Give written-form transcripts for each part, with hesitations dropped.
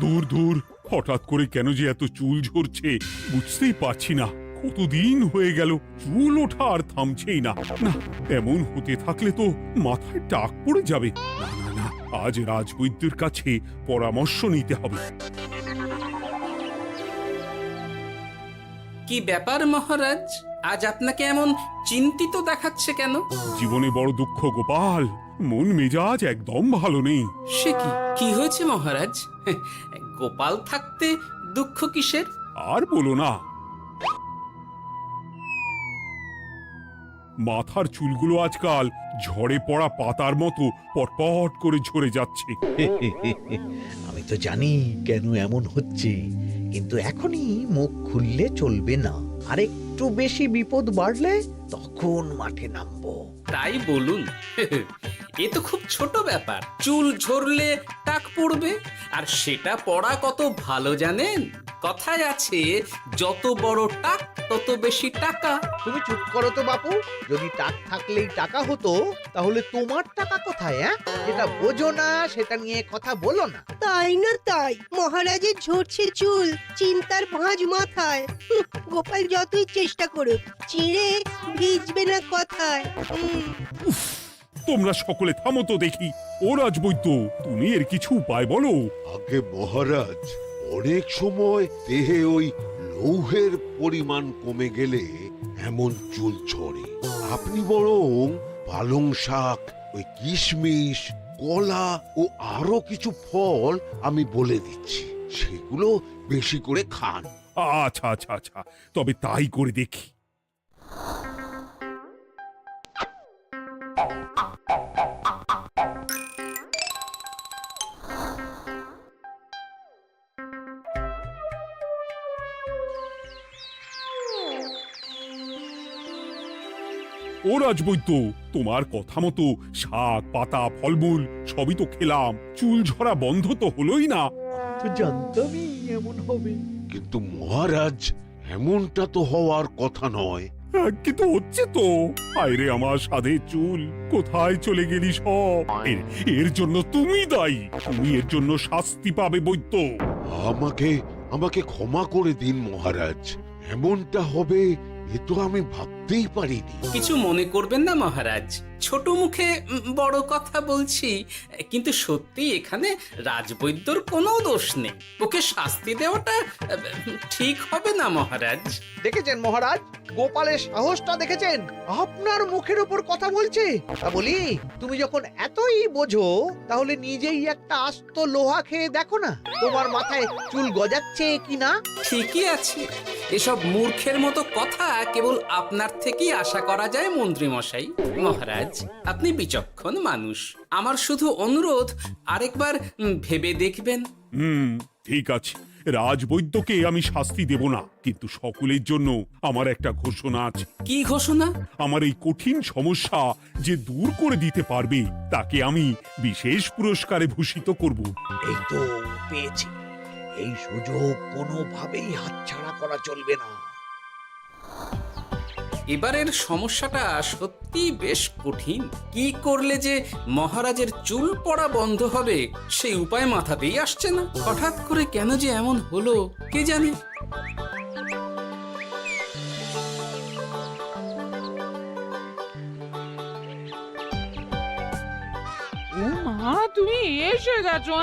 দূর দূর, হঠাৎ করে কেন যে এত চুল ঝরছে বুঝতেই পারছি না। কতদিন হয়ে গেল চুল ওঠা আর থামছেই না। না, এমন হতে থাকলে তো মাথায় টাক পড়ে যাবে। না না না, আজ রাজবৈদ্যের কাছে পরামর্শ নিতে হবে। কি ব্যাপার মহারাজ, আজ আপনাকে এমন চিন্তিত দেখাচ্ছে কেন? জীবনে বড় দুঃখ গোপাল, মন মেজাজ একদম ভালো নেই। সে কি, কি হয়েছে মহারাজ? গোপাল থাকতে দুঃখ কিসের? আর বলো না, মাথার চুলগুলো আজকাল ঝড়ে পড়া পাতার মতো পটপট করে ঝরে যাচ্ছে। আমি তো জানি কেন এমন হচ্ছে, কিন্তু এখনই মুখ খুললে চলবে না। আর একটু বেশি বিপদ বাড়লে তখন মাঠে নামবো। তাই বলুন। এ তো খুব ছোট ব্যাপার, চুল ঝরলে টাক পড়বে, আর সেটা পড়া কত ভালো জানেন? কথায় আছে, যত বড় টাক তত বেশি টাকা। তুমি চুপ করো তো বাপু। যদি টাক থাকলেই টাকা হতো, তাহলে তোমার টাকা কোথায়? যেটা বোঝো না সেটা নিয়ে কথা বলো না। তাই না তাই, মহারাজের ঝরছে চুল, চিন্তার ভাঁজ মাথায়। গোপাল যতই চেষ্টা করুক, চিড়ে ভিজবে না কথায়। উফ, তোমরা সকলে থামো তো দেখি। ও রাজবৈদ্য, তুমি এর কিছু উপায় বলো। আগে মহারাজ, অনেক সময় দেহে ওই লৌহের পরিমাণ কমে গেলে এমন চুল ঝরে। আপনি বরং পালং শাক, ওই কিশমিশ, কলা ও আরো কিছু ফল আমি বলে দিচ্ছি, সেগুলো বেশি করে খান। আচ্ছা আচ্ছা আচ্ছা, তবে তাই করে দেখি। ও রাজবৈদ্য, তোমার কথা মতো শাক পাতা ফলমূল সবই তো খেলাম, চুল ঝরা বন্ধ তো হলোই না। তো জানতামই এমন হবে। কিন্তু মহারাজ, এমনটা তো হওয়ার কথা নয়। কিন্তু হচ্ছে তো। আরে আমার সাধের চুল, কোথায় চলে গেলি সব? এর জন্য তুমি দায়ী, তুমি এর জন্য শাস্তি পাবে বৈদ্য। আমাকে আমাকে ক্ষমা করে দিন মহারাজ, এমনটা হবে এ তো আমি ভাবতেই পারিনি। কিছু মনে করবেন না মহারাজ, ছোট মুখে বড় কথা বলছি, কিন্তু সত্যি এখানে রাজবৈদ্যর কোনো দোষ নেই। ওকে শাস্তি দেওয়াটা ঠিক হবে না মহারাজ। দেখেছেন মহারাজ, গোপালের সাহসটা দেখেছেন? আপনার মুখের উপর কথা বলছে। তা বলি, তুমি যখন এতই বোঝো, তাহলে নিজেই একটা আস্ত লোহা খেয়ে দেখো না, তোমার মাথায় চুল গজাচ্ছে কিনা। ঠিকই আছে, এসব মূর্খের মতো কথা কেবল আপনার থেকেই আশা করা যায় মন্ত্রী মশাই। মহারাজ, আপনি বিচক্ষণ মানুষ, আমার শুধু অনুরোধ, আরেকবার ভেবে দেখবেন। ঠিক আছে, রাজবৈদ্যকে আমি শাস্তি দেব না, কিন্তু সকলের জন্য আমার একটা ঘোষণা আছে। কি ঘোষণা? আমার এই কঠিন সমস্যা যে দূর করে দিতে পারবে, তাকে আমি বিশেষ পুরস্কারে ভূষিত করব। এই তো পেয়েছি, এই সুযোগ কোনোভাবেই হাতছাড়া করা চলবে না। এবারের সমস্যাটা সত্যি বেশ কঠিন। কি করলে যে মহারাজের চুল পড়া বন্ধ হবে সেই উপায় মাথাতেই আসছে না। হঠাৎ করে কেন যে এমন হলো কে জানে। ও মা, তুমি এসে গেছো?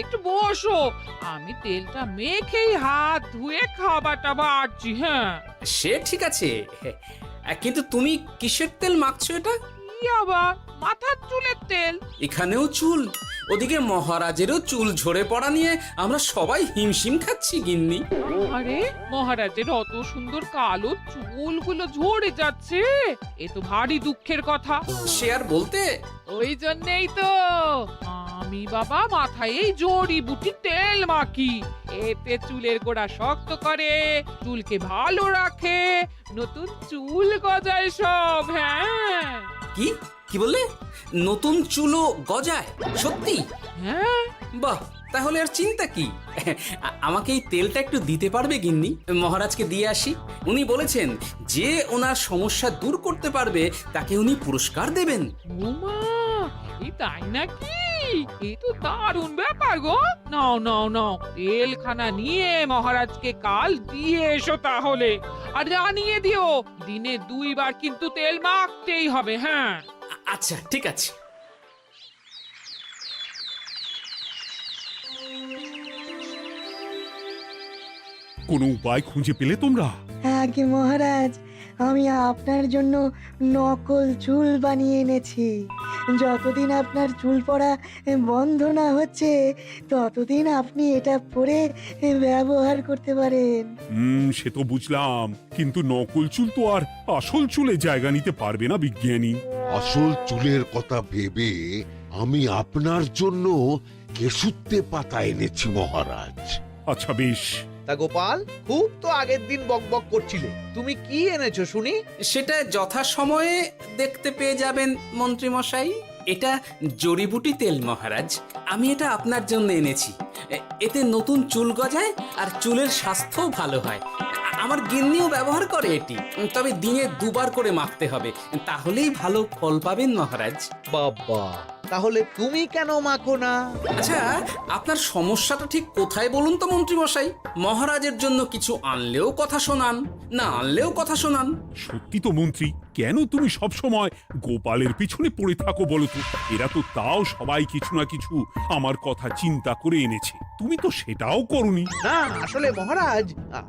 একটু বসো, আমি তেলটা মেখেই হাত ধুয়ে খাবারটা বাড়ছি। হ্যাঁ, সে ঠিক আছে, কিন্তু তুমি কিসের তেল মাখছো এটা? কি আবার মাথার চুলের তেল? এখানেও চুল, ওদিকে মহারাজেরও চুল ঝরে পড়া নিয়ে আমরা সবাই হিমশিম খাচ্ছি গিন্নি। আরে, মহারাজের অত সুন্দর কালো চুলগুলো ঝরে যাচ্ছে, এ তো ভারী দুঃখের কথা। সে আর বলতে, ওই জন্যেই তো আমি বাবা মাথায় এই জড়িবুটি তেল মাখি। এতে চুলের গোড়া শক্ত করে, চুলকে ভালো রাখে, নতুন চুল গজায় সব। হ্যাঁ। কি কি বললে? নতুন চুলও গজায়? সত্যি? হ্যাঁ। বাহ, তাহলে আর চিন্তা কি? আমাকে এই তেলটা একটু দিতে পারবে গিন্নি? মহারাজকে দিয়ে আসি। উনি বলেছেন যে ওনার সমস্যা দূর করতে পারবে তাকে উনি পুরস্কার দেবেন। উমা, এই তাই নাকি? এই তো দারুণ ব্যাপার গো। নাও নাও নাও, তেলখানা নিয়ে মহারাজকে কাল দিয়ে এসো তাহলে। আর জানিয়ে দিও, দিনে 2 বার কিন্তু তেল মাখতেই হবে। হ্যাঁ, আচ্ছা ঠিক আছে। কোনো উপায় খুঁজে পেলে তোমরা? আগে মহারাজ, আমি আপনার জন্য নকল চুল বানিয়ে এনেছি। যতদিন আপনার চুল পড়া বন্ধ না হচ্ছে ততদিন আপনি এটা পরে ব্যবহার করতে পারেন। সে তো বুঝলাম, কিন্তু নকল চুল তো আর আসল চুলে জায়গা নিতে পারবে না বিজ্ঞানী। আসল চুলের কথা ভেবে আমি আপনার জন্য কেশুত্তে পাতা এনেছি মহারাজ। আচ্ছা বেশ। তা গোপাল, খুব তো আগের দিন বকবক করছিলে, তুমি কি এনেছো শুনি? সেটা যথাসময়ে দেখতে পেয়ে যাবেন মন্ত্রী মশাই। এটা জড়িবুটি তেল মহারাজ। আমি এটা আপনার জন্য এনেছি। এতে নতুন চুল গজায় আর চুলের স্বাস্থ্যও ভালো হয়। আমার গিন্নিও ব্যবহার করে এটি, তবে দিনে 2 বার করে মাখতে হবে, তাহলেই ভালো ফল পাবেন মহারাজ। বাবা, তাহলে তুমি কেন মাখো না? আচ্ছা, আপনার সমস্যাটা ঠিক কোথায় বলুন তো মন্ত্রী মশাই? মহারাজের জন্য কিছু আনলেও কথা শোনান, না আনলেও কথা শোনান। সত্যি তো মন্ত্রী, কেন তুমি সব সময় গোপালের পিছনে পড়ে থাকো বলো তো? এরা তো তাও সবাই কিছু না কিছু আমার কথা চিন্তা করে এনেছে, তুমি তো সেটাও করনি। না আসলে মহারাজ,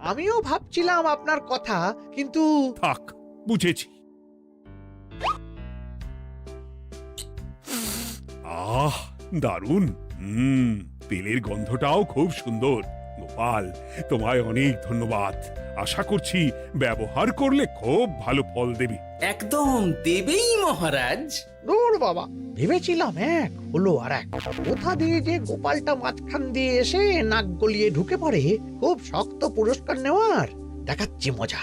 আমিও ভাবছিলাম আপনার কথা, কিন্তু থাক, বুঝেছি। আহ, দারুণ। তেলের গন্ধটাও খুব সুন্দর। গোপাল, তোমায় অনেক ধন্যবাদ। আশা করছি ব্যবহার করলে খুব ভালো ফল দেবে। একদম দেবেই মহারাজ। দূর বাবা, ভেবেছিলাম এক হলো আর এক। কোথা দিয়ে যে গোপালটা মাঝখান দিয়ে এসে নাক গলিয়ে ঢুকে পড়ে, খুব শক্ত পুরস্কার নেওয়ার। দেখাচ্ছি মজা।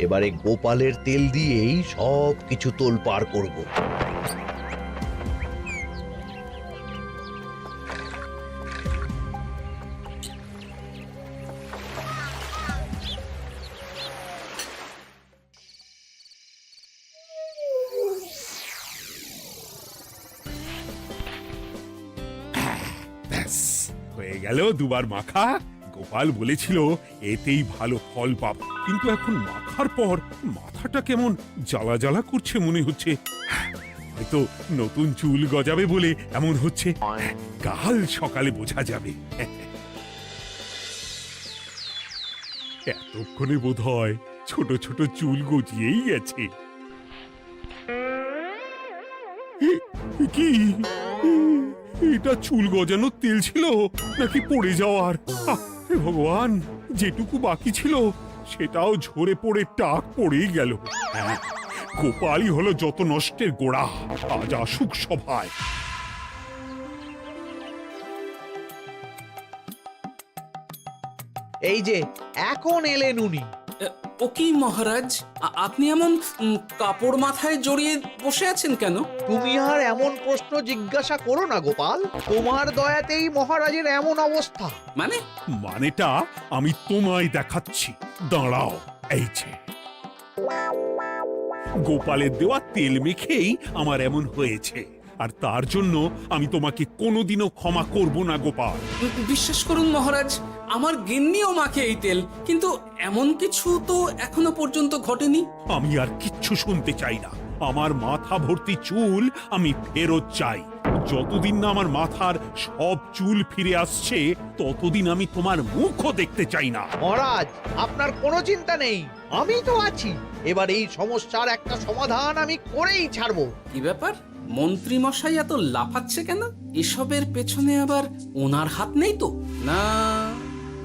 এবারে গোপালের তেল দিয়েই সব কিছু তোলপাড় করব। ব্যাস, হয়ে গেল 2 বার মাখা। গোপাল বলেছিল এতেই ভালো ফল পাব, কিন্তু এখন মাখার পর মাথাটা কেমন জ্বালা জ্বালা করছে মনে হচ্ছে। হয়তো নতুন চুল গজাবে বলে এমন হচ্ছে। কাল সকালে বোঝা যাবে। এতক্ষণে বোধহয় ছোট ছোট চুল গজিয়েই গেছে। কি এটা চুল গজানোর তেল ছিল নাকি পড়ে যাওয়ার? হে ভগবান, যেটুকু বাকি ছিল সেটাও ঝরে পড়ে টাক পড়েই গেল। হ্যাঁ, গোপালই হলো যত নষ্টের গোড়া। আজ আসুক সভায়। এই যে এখন এলেন উনি। ও কি মহারাজ, আপনি এমন কাপড় মাথায় জড়িয়ে বসে আছেন কেন? তুমি আর এমন প্রশ্ন জিজ্ঞাসা করো না গোপাল, তোমার দয়াতেই মহারাজের এমন অবস্থা। মানেটা আমি তোমায় দেখাচ্ছি, দাঁড়াও। এই যে গোপালের দেওয়া তেল মেখেই আমার এমন হয়েছে, আর তার জন্য আমি তোমাকে কোনোদিনও ক্ষমা করব না গোপাল। বিশ্বাস করুন মহারাজ, আমার গিন্নিও মাখে এই তেল, কিন্তু এমন কিছু তো এখনো পর্যন্ত ঘটেনি। আমি আর কিচ্ছু শুনতে চাই না। আমার মাথা ভর্তি চুল আমি ফেরত চাই। যতদিন না আমার মাথার সব চুল ফিরে আসছে ততদিন আমি তোমার মুখও দেখতে চাই না। মহারাজ, আপনার কোনো চিন্তা নেই, আমি তো আছি। এবার এই সমস্যার একটা সমাধান আমি করেই ছাড়বো। কি ব্যাপার, মন্ত্রী মশাই এত লাফাচ্ছে কেন? এসবের পেছনে আবার ওনার হাত নেই তো? না,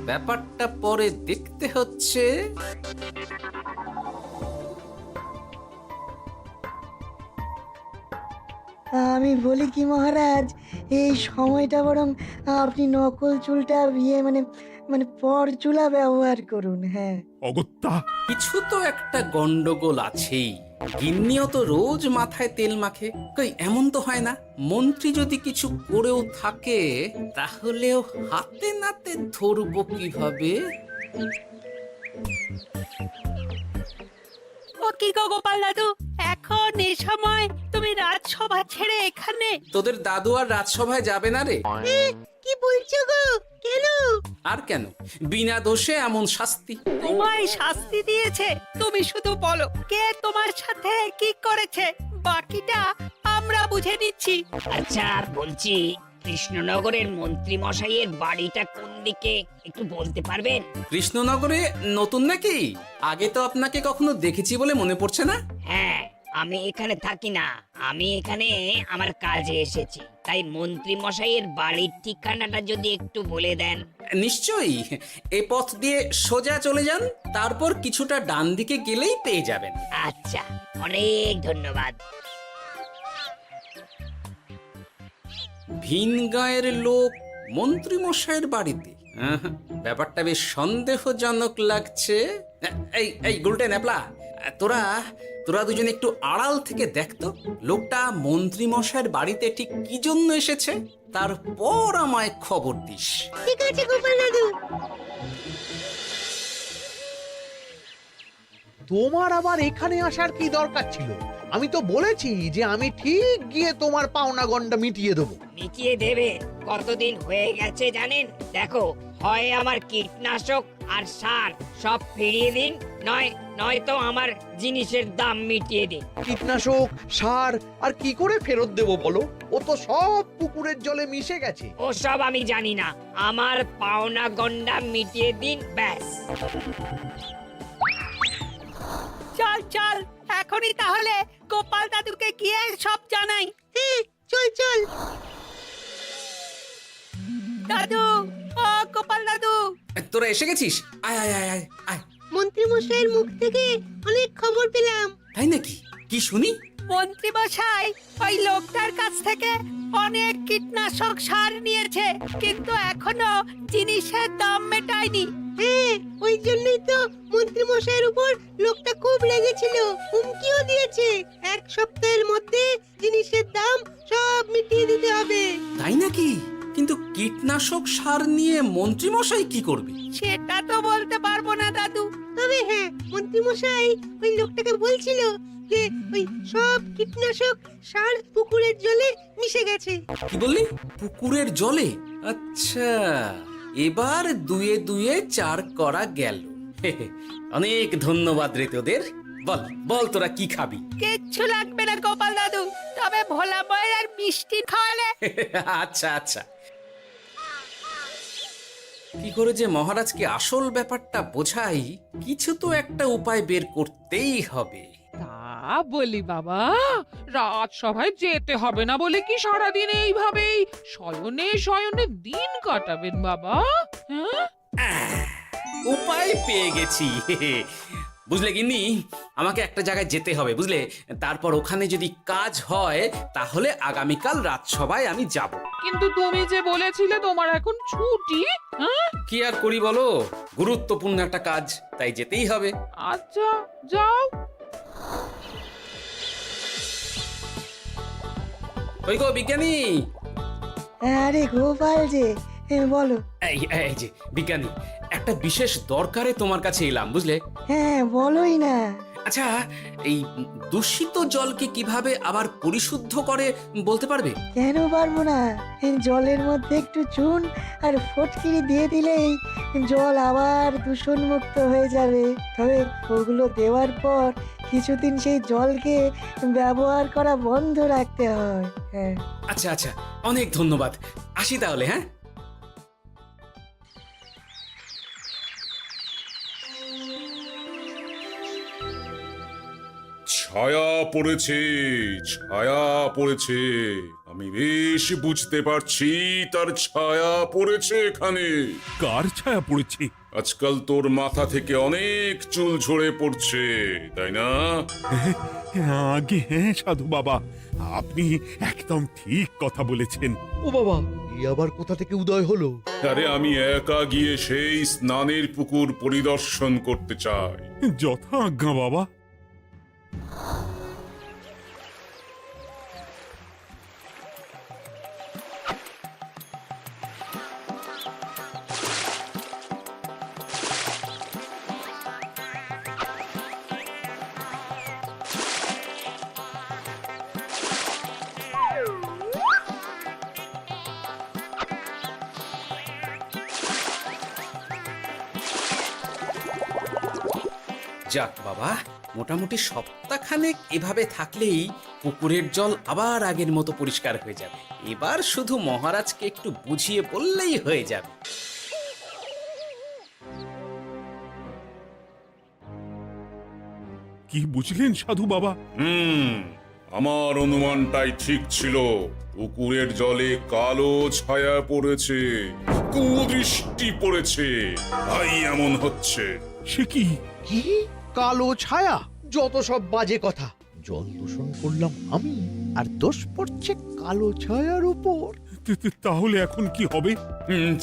ব্যাপারটা পরে দেখতে হচ্ছে। আমি বলি কি মহারাজ, এই সময়টা বরং আপনি নকল চুলটা মানে মানে পরচুলা ব্যবহার করুন। হ্যাঁ, অগত্যা, কিছু তো একটা গন্ডগোল আছেই। গিন্নিও তো রোজ মাথায় তেল মাখে, কই এমন তো হয় না। মন্ত্রী যদি কিছু করেও থাকে তাহলেও হাতে নাতে ধরবো কিভাবে? ও কি গো গোপাল দাদু, এখন এই সময় তুমি রাজসভা ছেড়ে এখানে? তোদের দাদু আর রাজসভায় যাবে না রে? কি বলছো গো? কেন? আর কেন, বিনা দোষে এমন শাস্তি। তোমায় শাস্তি দিয়েছে, তুমি শুধু বলো কে তোমার সাথে কি করেছে, বাকিটা আমরা বুঝে নিচ্ছি। আচ্ছা বলছি, কৃষ্ণনগরের মন্ত্রী মশাইয়ের বাড়িটা কোন দিকে একটু বলতে পারবেন? কৃষ্ণনগরে নতুন নাকি? আগে তো আপনাকে কখনো দেখেছি বলে মনে পড়ছে না। হ্যাঁ, আমি এখানে থাকি না, আমি এখানে আমার কাজে এসেছি, তাই মন্ত্রী মশাইয়ের বাড়ির ঠিকানাটা যদি একটু বলে দেন। নিশ্চয়ই, এ পথ দিয়ে সোজা চলে যান, তারপর কিছুটা ডান দিকে গেলেই পেয়ে যাবেন। আচ্ছা, অনেক ধন্যবাদ। ভিন গাঁয়ের লোক মন্ত্রী মশাইয়ের বাড়িতে? ব্যাপারটা বেশ সন্দেহজনক লাগছে। এই এই গুলটে ন্যাপলা, তোরা তোরা দুজন একটু আড়াল থেকে দেখতো লোকটা মন্ত্রী মশাইয়ের বাড়িতে ঠিক কি জন্য এসেছে, তারপর আমায় খবর দিস। ঠিক আছে গোপাল দাদু। তোমার আবার এখানে আসার কি দরকার ছিল? আমি তো বলেছি যে আমি ঠিক গিয়ে তোমার পাওনা গন্ডা মিটিয়ে দেবো। মিটিয়ে দেবে? কতদিন হয়ে গেছে জানেন? দেখো, হয় আমার কীটনাশক আর সার সব ফিরিয়ে দিন, নয়তো আমার জিনিসের দাম মিটিয়ে দিন। কীটনাশক, সার আর কি করে ফেরত দেবো বলো? ও তো সব পুকুরের জলে মিশে গেছে। ওসব আমি জানি না, আমার পাওনা গন্ডা মিটিয়ে দিন, ব্যাস। চল চল, এখনই তাহলে গোপাল দাদুকে গিয়ে সব জানাই। হ্যাঁ, চল চল। দাদু, ও গোপাল দাদু। তোরা এসে গেছিস? আয় আয় আয় আয় আয়। মন্ত্রী মশাইয়ের মুখ থেকে অনেক খবর পেলাম। তাই নাকি? কি শুনি? মন্ত্রী মশাই ওই লোকটার কাছ থেকে অনেক কীটনাশক সার নিয়েছে, কিন্তু এখনো জিনিসের দাম মেটায়নি। হ্যাঁ, ওই জন্যই তো মন্ত্রী মশাইয়ের উপর লোকটা খুব রেগেছিল, হুমকিও দিয়েছে 1 সপ্তাহের মধ্যে জিনিসের দাম সব মিটিয়ে দিতে হবে। তাই নাকি? কিন্তু কীটনাশক সার নিয়ে মন্ত্রী মশাই কি করবে? সেটা তো বলতে পারবো না দাদু। তবে হ্যাঁ, মন্ত্রী মশাই ওই লোকটাকে বলছিল যে ওই সব কীটনাশক সার পুকুরের জলে মিশে গেছে। কি বললি? পুকুরের জলে? আচ্ছা, এবার দুয়ে দুয়ে 4 করা গেল। অনেক ধন্যবাদ রে তোদের। বল বল, তোরা কি খাবি? কিচ্ছু লাগবে না গোপাল দাদু, তবে ভোলা বয়ের আর মিষ্টি খাওয়ালে। আচ্ছা আচ্ছা। কি করে যে মহারাজকে আসল ব্যাপারটা বোঝাই, কিছু তো একটা উপায় বের করতেই হবে। তা বলি বাবা, রাজসভায় যেতে হবে না বলে কি সারাদিন এইভাবেই শয়নে শয়নে দিন কাটাবেন বাবা? হ্যাঁ, উপায় পেয়ে গেছি। বুঝলে গিন্নি, আমাকে একটা জায়গায় যেতে হবে, বুঝলে? তারপর ওখানে যদি কাজ হয় তাহলে আগামীকাল রাজসভায় আমি যাব। কিন্তু তুমি যে বলেছিলে তোমার এখন ছুটি। হ্যাঁ, কি আর করি বলো, গুরুত্বপূর্ণ একটা কাজ, তাই যেতেই হবে। আচ্ছা যাও। ওই গো বিজ্ঞানী, আরে গোপাল যে, বলো। এই এই যে বিজ্ঞানী, একটা বিশেষ দরকারে তোমার কাছে এলাম, বুঝলে? হ্যাঁ, বলোই না। আচ্ছা, এই দূষিত জলকে কিভাবে আবার পরিশুদ্ধ করে বলতে পারবে? কেন পারবো না? জলের মধ্যে একটু চুন আর ফটকিরি দিয়ে দিলেই জল আবার দূষণমুক্ত হয়ে যাবে। তবে ওগুলো দেওয়ার পর কিছুদিন সেই জলকে ব্যবহার করা বন্ধ রাখতে হয়। হ্যাঁ। আচ্ছা আচ্ছা, অনেক ধন্যবাদ, আসি তাহলে। হ্যাঁ, ছায়া পড়েছে, ছায়া পড়েছে। আমি বেশ বুঝতে পারছি তার ছায়া পড়েছে এখানে। কার ছায়া পড়েছে? আজকাল তোর মাথা থেকে অনেক চুল ঝরে পড়ছে, তাই না? আগে হ্যাঁ সাধু বাবা, আপনি একদম ঠিক কথা বলেছেন। ও বাবা, এই আবার কোথা থেকে উদয় হলো? আরে আমি একা গিয়ে সেই স্নানের পুকুর পরিদর্শন করতে চাই। যথা আজ্ঞা বাবা। যাক বাবা, মোটামুটি সপ্তাহখানেক এভাবে থাকলেই পুকুরের জল আবার আগের মতো পরিষ্কার হয়ে যাবে। এবার শুধু মহারাজকে একটু বুঝিয়ে বললেই হয়ে যাবে। কি বুঝলেন সাধু বাবা? আমার অনুমানটাই ঠিক ছিল। পুকুরের জলে কালো ছায়া পড়েছে, কুদৃষ্টি পড়েছে, তাই এমন হচ্ছে। সে কি? কি কালো ছায়া? যত সব বাজে কথা। জল দূষণ করলাম আমি, আর দোষ পড়ছে কালো ছায়ার উপর। তাহলে এখন কি হবে?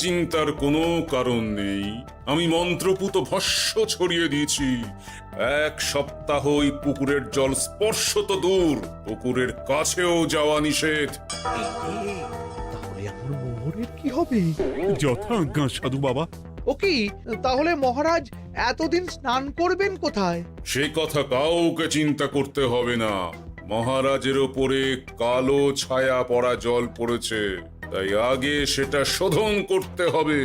চিন্তার কোনো কারণ নেই। আমি মন্ত্রপুত ভস্য ছড়িয়ে দিয়েছি। 1 সপ্তাহ ওই পুকুরের জল স্পর্শ তো দূর, পুকুরের কাছেও যাওয়া নিষেধ। তাহলে আমার মোহরের কি হবে? যথা আজ্ঞা সাধু বাবা। ও কি, তাহলে মহারাজ এতদিন স্নান করবেন কোথায়? সে কথা কাউকে চিন্তা করতে হবে না। মহারাজের ওপরে কালো ছায়া পড়া জল পড়েছে, তাই আগে সেটা শোধন করতে হবে।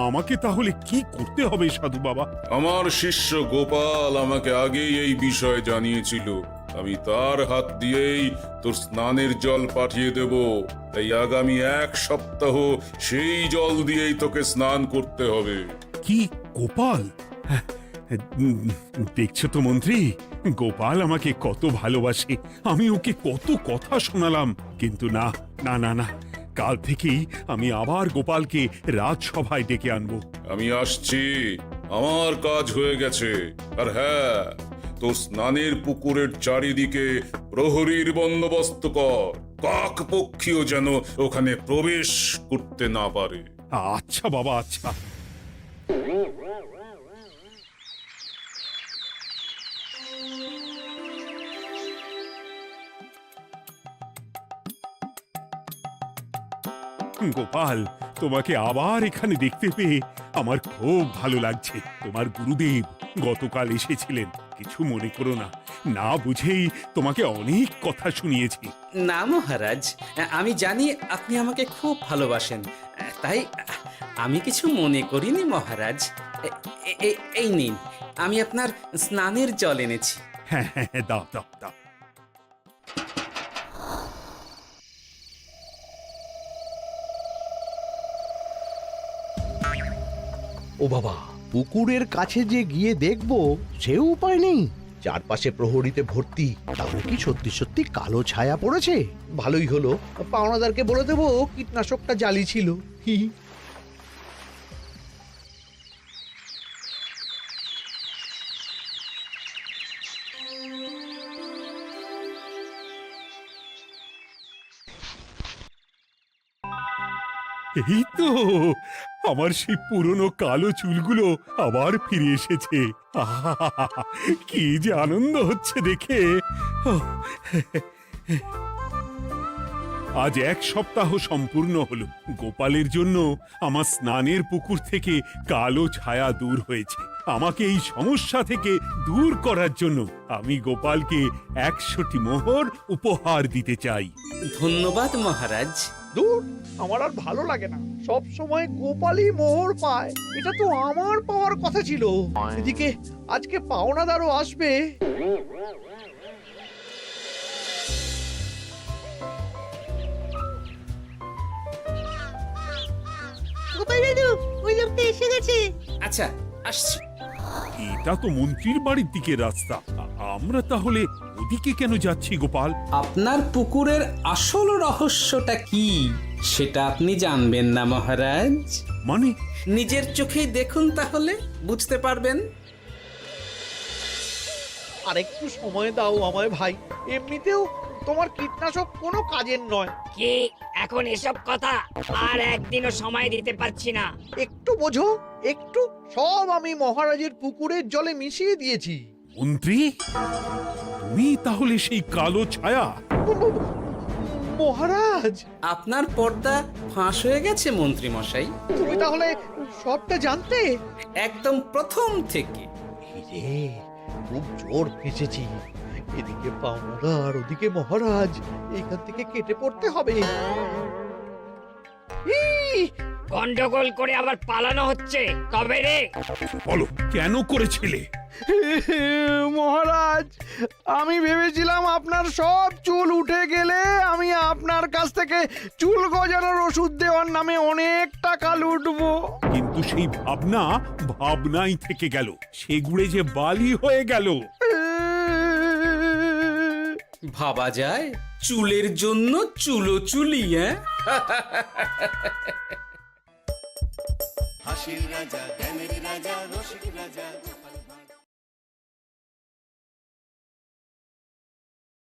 আমাকে তাহলে কি করতে হবে সাধু বাবা? আমার শিষ্য গোপাল আমাকে আগেই এই বিষয় জানিয়েছিল। আমি তার হাত দিয়েই তোর স্নানের জল পাঠিয়ে দেব। তাই আগামী 1 সপ্তাহ সেই জল দিয়েই তোকে স্নান করতে হবে। কি গোপাল? দেখছো তো মন্ত্রী, গোপাল আমাকে কত ভালোবাসে। আমি ওকে কত কথা শোনালাম, কিন্তু না না না না, কাল থেকেই আমি আবার গোপালকে রাজসভায় ডেকে আনবো। আমি আসছি, আমার কাজ হয়ে গেছে। আর হ্যাঁ, তোর স্নানের পুকুরের চারিদিকে প্রহরীর বন্দোবস্ত কর। কাক পক্ষীও যেন ওখানে প্রবেশ করতে না পারে। আচ্ছা বাবা, আচ্ছা। গোপাল, তোমাকে আবার এখানে দেখতে পেয়ে আমার খুব ভালো লাগছে। তোমার গুরুদেব গতকাল এসেছিলেন, কিছু মনে করো না। না বুঝেই তোমাকে অনেক কথা শুনিয়েছি। না মহারাজ, আমি জানি আপনি আমাকে খুব ভালোবাসেন, তাই আমি কিছু মনে করিনি মহারাজ। এই নিন, আমি আপনার স্নানের জল এনেছি। হ্যাঁ হ্যাঁ হ্যাঁ, দাও দাও দাও। ও বাবা, পুকুরের কাছে যে গিয়ে দেখবো সে উপায় নেই। চারপাশে প্রহরীতে ভর্তি। তাহলে কি সত্যি সত্যি কালো ছায়া পড়েছে? ভালোই হলো, পাওনাদারকে বলে দেবো কীটনাশকটা জালি ছিল। হি হি। এই তো আমার সেই পুরনো কালো চুলগুলো আবার ফিরে এসেছে। আহা, কি যে আনন্দ হচ্ছে দেখে। আজ 1 সপ্তাহ সম্পূর্ণ হলো। গোপালের জন্য আমার স্নানের পুকুর থেকে কালো ছায়া দূর হয়েছে। আমাকে এই সমস্যা থেকে দূর করার জন্য আমি গোপালকে 100টি মোহর উপহার দিতে চাই। ধন্যবাদ মহারাজ। দূর, আমার আর ভালো লাগে না। সব সময় গোপালই মোহর পায়, এটা তো আমার পাওয়ার কথা ছিল। এদিকে আজকে পাওনাদারও আসবে। গোপাল দাদু, ওই লোকটা এসে গেছে। আচ্ছা, আসছি। এটা তো মন্ত্রীর বাড়ির দিকে রাস্তা। আমরা তাহলে এদিকে কেন যাচ্ছি গোপাল? আপনার পুকুরের আসল রহস্যটা কি সেটা আপনি জানবেন না মহারাজ? মানে নিজের চোখেই দেখুন, তাহলে বুঝতে পারবেন। আর একটু সময় দাও আমায় ভাই, এমনিতেও তোমার কীটনাশক কোনো কাজের নয়। কি এখন এসব কথা? আর একদিনও সময় দিতে পারছি না। একটু বোঝো, একটু। সব আমি মহারাজের পুকুরের জলে মিশিয়ে দিয়েছি। মন্ত্রী, তুমি তাহলে সেই কালো ছায়া? মহারাজ, আপনার পর্দা ফাঁস হয়ে গেছে মন্ত্রী মশাই। তুমি তাহলে সবটা জানতে? একদম প্রথম থেকে। রে, খুব জোর ফেঁসেছি। এদিকে পাওনা আর ওদিকে মহারাজ, এখান থেকে কেটে পড়তে হবে। গন্ডগোল করে আবার পালানো হচ্ছে তবে রে। বলো, কেন করেছিলে? মহারাজ, আমি ভেবেছিলাম আপনার সব চুল উঠে গেলে আমি আপনার কাছ থেকে চুল গজানোর ওষুধ দেওয়ার নামে অনেক টাকা লুটবো। কিন্তু সেই ভাবনা ভাবনাই থেকে গেল, সেগুড়ে যে বালি হয়ে গেল। ভাবা যায় চুলের জন্য চুলোচুলি, হ্যাঁ? হাসির রাজা, জ্ঞানের রাজা, রসিক রাজা।